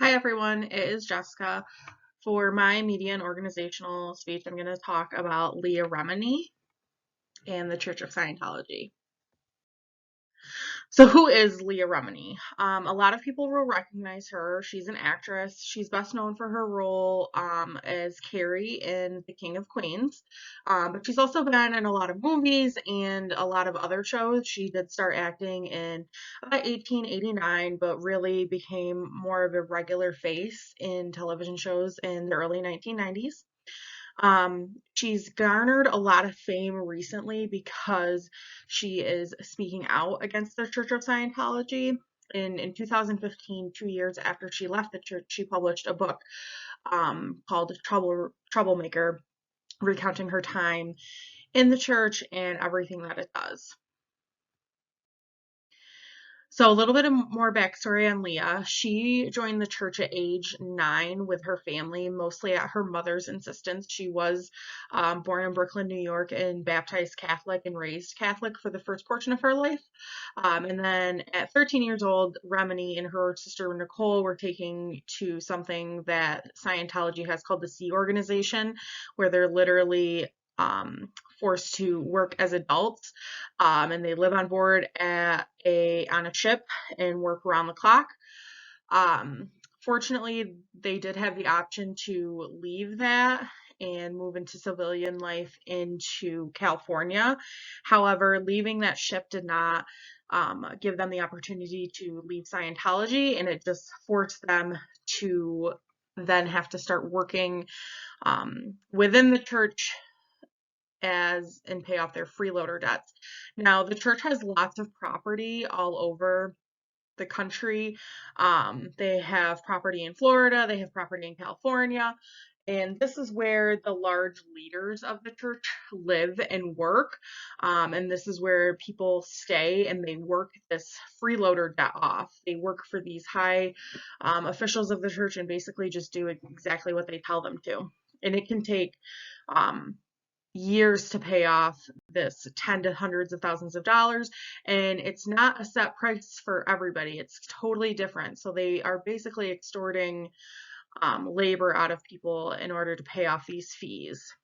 Hi everyone, it is Jessica. For my media and organizational speech, I'm going to talk about Leah Remini and the Church of Scientology. So who is Leah Remini? A lot of people will recognize her. She's an actress. She's best known for her role as Carrie in The King of Queens. But she's also been in a lot of movies and a lot of other shows. She did start acting in about 1889, but really became more of a regular face in television shows in the early 1990s. She's garnered a lot of fame recently because she is speaking out against the Church of Scientology. In 2015, 2 years after she left the church, she published a book called Troublemaker, recounting her time in the church and everything that it does. So a little bit of more backstory on Leah. She joined the church at age 9 with her family, mostly at her mother's insistence. She was born in Brooklyn, New York, and baptized Catholic and raised Catholic for the first portion of her life. And then at 13 years old, Remini and her sister Nicole were taken to something that Scientology has called the Sea Organization, where they're literally forced to work as adults, and they live on board on a ship and work around the clock. Um, Fortunately, they did have the option to leave that and move into civilian life into California. However, leaving that ship did not give them the opportunity to leave Scientology, and it just forced them to then have to start working within the church and pay off their freeloader debts. Now, the church has lots of property all over the country. They have property in Florida, they have property in California, and this is where the large leaders of the church live and work. And this is where people stay and they work this freeloader debt off. They work for these high officials of the church and basically just do exactly what they tell them to. And it can take um, years to pay off this 10 to hundreds of thousands of dollars, and it's not a set price for everybody. It's totally different. So they are basically extorting labor out of people in order to pay off these fees.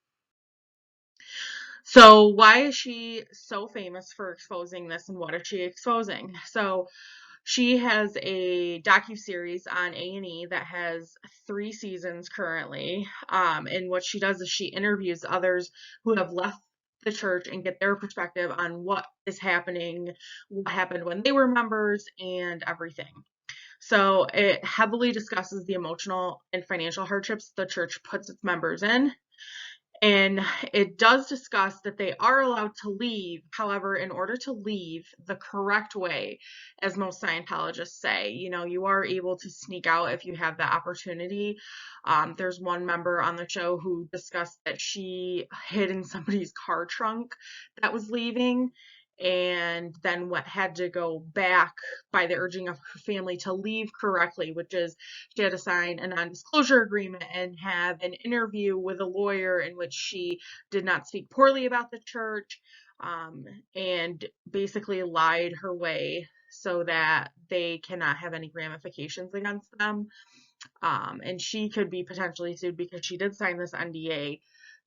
So why is she so famous for exposing this, and what is she exposing? So she has a docu-series on A&E that has 3 seasons currently. And what she does is she interviews others who have left the church and get their perspective on what is happening, what happened when they were members, and everything. So it heavily discusses the emotional and financial hardships the church puts its members in, and it does discuss that they are allowed to leave. However, in order to leave the correct way, as most Scientologists say, you are able to sneak out if you have the opportunity. There's one member on the show who discussed that she hid in somebody's car trunk that was leaving, and then what had to go back by the urging of her family to leave correctly, which is she had to sign a non-disclosure agreement and have an interview with a lawyer in which she did not speak poorly about the church, um, and basically lied her way so that they cannot have any ramifications against them. And she could be potentially sued because she did sign this NDA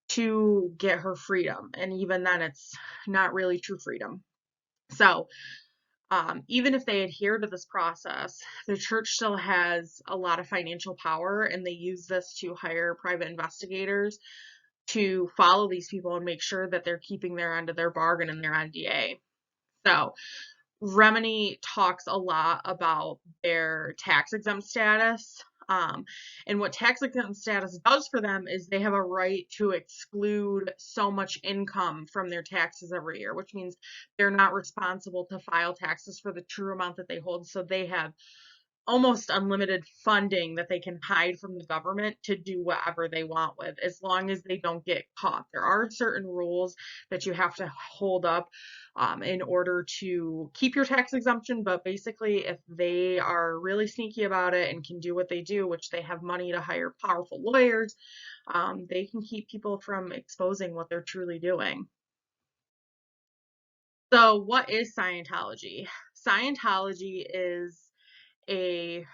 to get her freedom. And even then, it's not really true freedom. So, even if they adhere to this process, the church still has a lot of financial power, and they use this to hire private investigators to follow these people and make sure that they're keeping their end of their bargain and their NDA. So, Remini talks a lot about their tax exempt status. And what tax exempt status does for them is they have a right to exclude so much income from their taxes every year, which means they're not responsible to file taxes for the true amount that they hold. So they have almost unlimited funding that they can hide from the government to do whatever they want with, as long as they don't get caught. There are certain rules that you have to hold up in order to keep your tax exemption, but basically, if they are really sneaky about it and can do what they do, which they have money to hire powerful lawyers, they can keep people from exposing what they're truly doing. So, what is Scientology? Scientology is a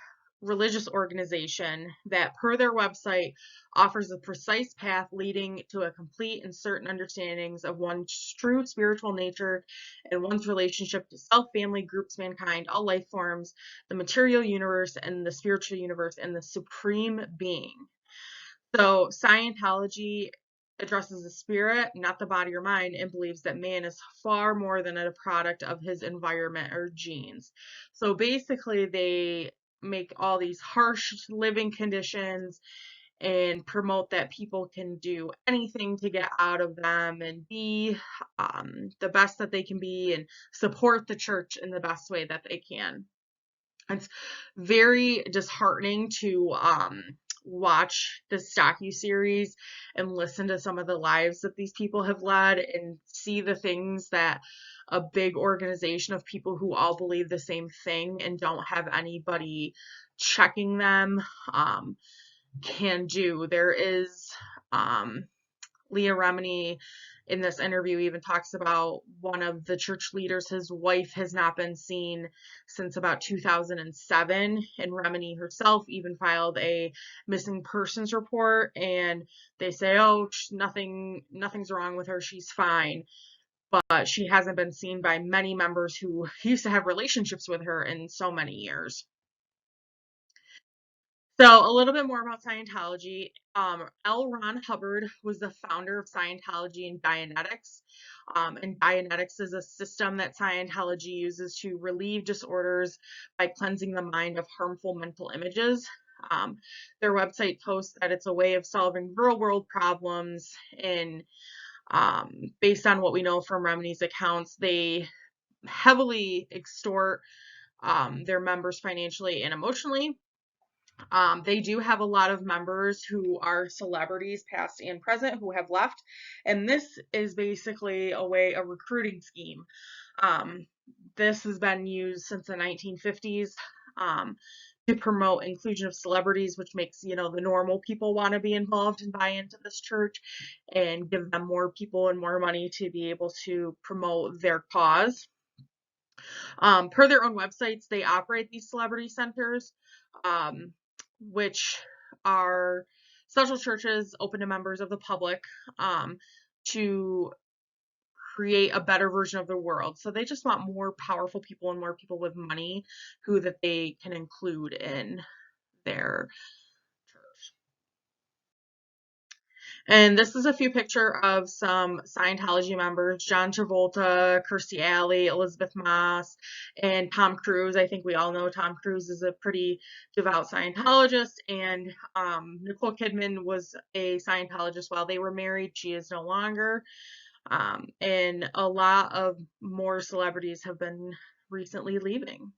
religious organization that, per their website, offers a precise path leading to a complete and certain understandings of one's true spiritual nature and one's relationship to self, family, groups, mankind, all life forms, the material universe and the spiritual universe, and the supreme being. So Scientology addresses the spirit, not the body or mind, and believes that man is far more than a product of his environment or genes. So basically, they make all these harsh living conditions and promote that people can do anything to get out of them and be the best that they can be and support the church in the best way that they can. It's very disheartening to watch this docu-series and listen to some of the lives that these people have led and see the things that a big organization of people who all believe the same thing and don't have anybody checking them can do. There is Leah Remini in this interview even talks about one of the church leaders, his wife has not been seen since about 2007, and Remini herself even filed a missing persons report, and they say, oh, nothing's wrong with her, she's fine. But she hasn't been seen by many members who used to have relationships with her in so many years. So a little bit more about Scientology. L. Ron Hubbard was the founder of Scientology and Dianetics. And Dianetics is a system that Scientology uses to relieve disorders by cleansing the mind of harmful mental images. Their website posts that it's a way of solving real world problems. And based on what we know from Remini's accounts, they heavily extort their members financially and emotionally. They do have a lot of members who are celebrities, past and present, who have left. And this is basically a recruiting scheme. Um, this has been used since the 1950s to promote inclusion of celebrities, which makes, the normal people want to be involved and buy into this church and give them more people and more money to be able to promote their cause. Per their own websites, they operate these celebrity centers, um, which are special churches open to members of the public to create a better version of the world. So they just want more powerful people and more people with money who that they can include in their church. And this is a few picture of some Scientology members: John Travolta, Kirstie Alley, Elizabeth Moss, and Tom Cruise. I think we all know Tom Cruise is a pretty devout Scientologist, and Nicole Kidman was a Scientologist while they were married. She is no longer. And a lot of more celebrities have been recently leaving.